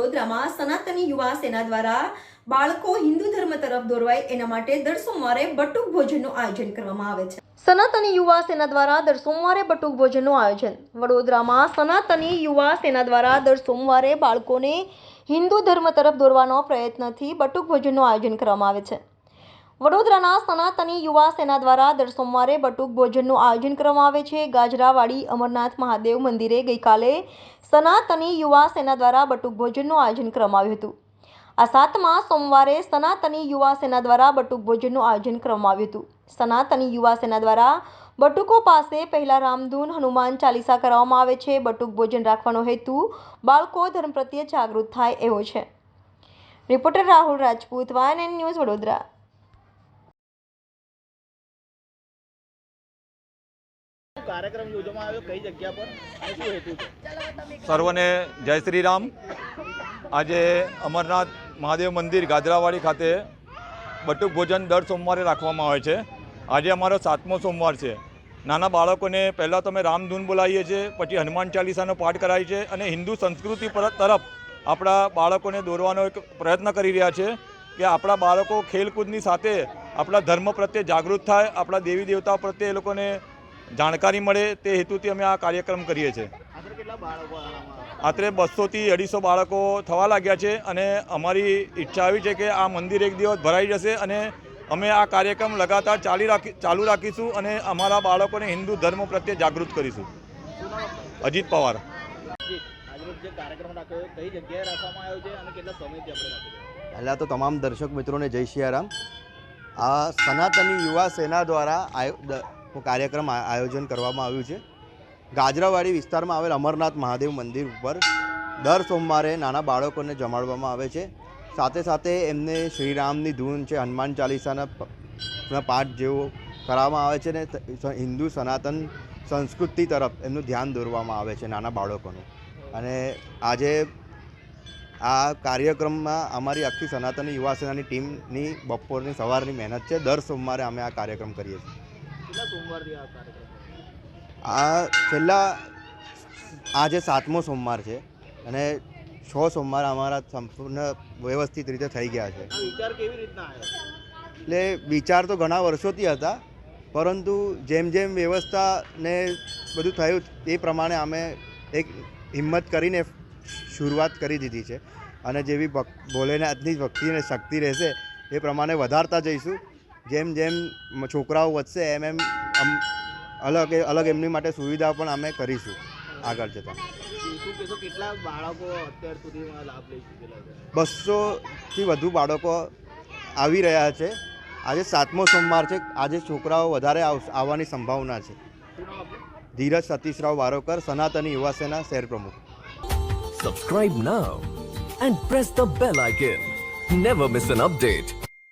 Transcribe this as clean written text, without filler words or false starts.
વડોદરામાં સનાતની યુવા સેના દ્વારા બાળકો હિન્દુ ધર્મ તરફ દોરવાય એના માટે દર સોમવારે બટુક ભોજનનું આયોજન કરવામાં આવે છે। સનાતની યુવા સેના દ્વારા દર સોમવારે બટુક ભોજનનું આયોજન। વડોદરામાં સનાતની યુવા સેના દ્વારા દર સોમવારે બાળકોને હિન્દુ ધર્મ તરફ દોરવાનો પ્રયત્નથી બટુક ભોજનનું આયોજન કરવામાં આવે છે। વડોદરાના સનાતની યુવા સેના દ્વારા દર સોમવારે બટુક ભોજનનું આયોજન કરવામાં આવે છે। ગાજરાવાડી અમરનાથ મહાદેવ મંદિરે ગઈકાલે સનાતની યુવા સેના દ્વારા બટુક ભોજનનું આયોજન કરવામાં આવ્યું હતું। આ 7મા સોમવારે સનાતની યુવા સેના દ્વારા બટુક ભોજનનું આયોજન કરવામાં આવ્યું હતું। સનાતની યુવા સેના દ્વારા બટુકો પાસે પહેલા રામધૂન હનુમાન ચાલીસા કરવામાં આવે છે। બટુક ભોજન રાખવાનો હેતુ બાળકો ધર્મ પ્રત્યે જાગૃત થાય એવો છે। Reporter Rahul Rajput, YNN news, Vadodara. કાર્યક્રમ યોજવામાં આવ્યો કઈ જગ્યા પર અને શું હેતુ છે? સર્વને જય શ્રી રામ। આજે અમરનાથ મહાદેવ મંદિર ગાજરાવાડી ખાતે બટુક ભોજન દર સોમવારે રાખવામાં આવે છે। આજે અમારો 7મો સોમવાર છે। નાના બાળકોને પહેલાં તો અમે રામધૂન બોલાવીએ છીએ, પછી હનુમાન ચાલીસાનો પાઠ કરાવીએ છીએ અને હિન્દુ સંસ્કૃતિ તરફ આપણા બાળકોને દોરવાનો એક પ્રયત્ન કરી રહ્યા છે કે આપણા બાળકો ખેલકૂદની સાથે આપણા ધર્મ પ્રત્યે જાગૃત થાય, આપણા દેવી દેવતાઓ પ્રત્યે એ લોકોને જાણકારી મળે તે હેતુથી અમે આ કાર્યક્રમ કરીએ છીએ। આશરે 200 થી 250 બાળકો થવા લાગ્યા છે અને અમારી ઈચ્છા આવી છે કે આ મંદિર એક દિવસ ભરાઈ જશે અને અમે આ કાર્યક્રમ લગાતાર ચાલુ રાખીશું અને અમારા બાળકોને હિન્દુ ધર્મ પ્રત્યે જાગૃત કરીશું। અજીત પવાર। પહેલાં તો તમામ દર્શક મિત્રોને જય સિયારામ। આ સનાતની યુવા સેના દ્વારા કાર્યક્રમ આયોજન કરવામાં આવ્યું છે। ગાજરાવાડી વિસ્તારમાં આવેલ અમરનાથ મહાદેવ મંદિર ઉપર દર સોમવારે નાના બાળકોને જમાડવામાં આવે છે। સાથે સાથે એમને શ્રીરામની ધૂન છે, હનુમાન ચાલીસાના પાઠ જેવો કરવામાં આવે છે ને હિન્દુ સનાતન સંસ્કૃતિ તરફ એમનું ધ્યાન દોરવામાં આવે છે નાના બાળકોનું। અને આજે આ કાર્યક્રમમાં અમારી આખી સનાતની યુવા સેનાની ટીમની બપોરની સવારની મહેનત છે। દર સોમવારે અમે આ કાર્યક્રમ કરીએ છીએ। આજે 7મો સોમવાર છે અને 6 સોમવાર અમારા સંપૂર્ણ વ્યવસ્થિત રીતે થઈ ગયા છે। એટલે વિચાર તો ઘણા વર્ષોથી હતા, પરંતુ જેમ જેમ વ્યવસ્થા ને બધું થયું એ પ્રમાણે અમે એક હિંમત કરીને શરૂઆત કરી દીધી છે અને જેવી ભોલેનાથની ભક્તિ અને શક્તિ રહેશે એ પ્રમાણે વધારતા જઈશું। જેમ જેમ છોકરાઓ વધશે એમ એમ અલગ એમની માટે સુવિધા પણ અમે કરીશું આગળ જતાં। 200થી વધુ બાળકો આવી રહ્યા છે। આજે 7મો સોમવાર છે। આજે છોકરાઓ વધારે આવવાની સંભાવના છે। ધીરજ સતીશરાવ વારોકર, સનાતની યુવા સેના, શહેર પ્રમુખ। Subscribe now and press the bell icon. Never miss an update.